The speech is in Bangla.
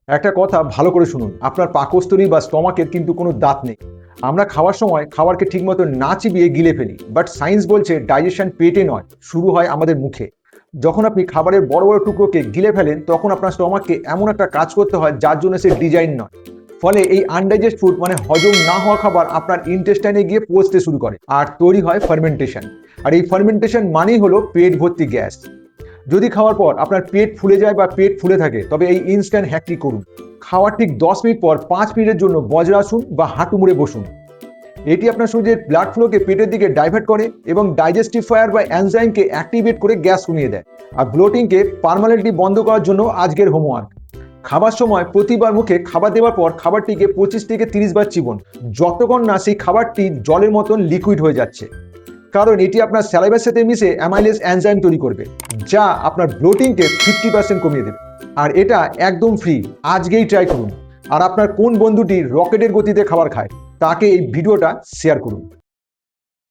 একটা কথা ভালো করে শুনুন, আপনার পাকস্থলী বা স্টমাকের কিন্তু কোনো দাঁত নেই। আমরা খাওয়ার সময় খাবারকে ঠিকমতো না চিবিয়ে গিলে ফেলি, বাট সায়েন্স বলছে ডাইজেশন পেটে নয়, শুরু হয় আমাদের মুখে। যখন আপনি খাবারের বড় বড় টুকরোকে গিলে ফেলেন, তখন আপনার স্টমাককে এমন একটা কাজ করতে হয় যার জন্য সে ডিজাইন নয়। ফলে এই আনডাইজেস্ট ফুড মানে হজম না হওয়া খাবার আপনার ইন্টেস্টাইনে গিয়ে পচতে শুরু করে আর তৈরি হয় ফার্মেন্টেশন। আর এই ফার্মেন্টেশন মানেই হলো পেট ভর্তি গ্যাস। যদি খাওয়ার পর আপনার পেট ফুলে যায় বা পেট ফুলে থাকে, তবে এই ইনস্ট্যান্ট হ্যাকটি করুন। খাওয়ার ঠিক 10 মিনিট পর 5 মিনিটের জন্য বজ্রাসন বা হাঁটু মুড়ে বসুন। এটি আপনার শরীরের ব্লাড ফ্লোকে পেটের দিকে ডাইভার্ট করে এবং ডাইজেস্টিফায়ার বা এনজাইমকে অ্যাক্টিভেট করে গ্যাস কমিয়ে দেয়। আর ব্লোটিংকে পার্মানেন্টলি বন্ধ করার জন্য আজকের হোমওয়ার্ক: খাবার সময় প্রতিবার মুখে খাবার দেওয়ার পর খাবারটিকে 25 থেকে 30 বার চিবুন, যতক্ষণ না সেই খাবারটি জলের মতন লিকুইড হয়ে যাচ্ছে। কারণ এটি আপনার স্যালাইভার সাথে মিশে অ্যামাইলেজ এনজাইম তৈরি করবে, যা আপনার ব্লোটিংকে 50% কমিয়ে দেবে। আর এটা একদম ফ্রি, আজকেই ট্রাই করুন। আর আপনার কোন বন্ধুটি রকেটের গতিতে খাবার খায়, তাকে এই ভিডিওটা শেয়ার করুন।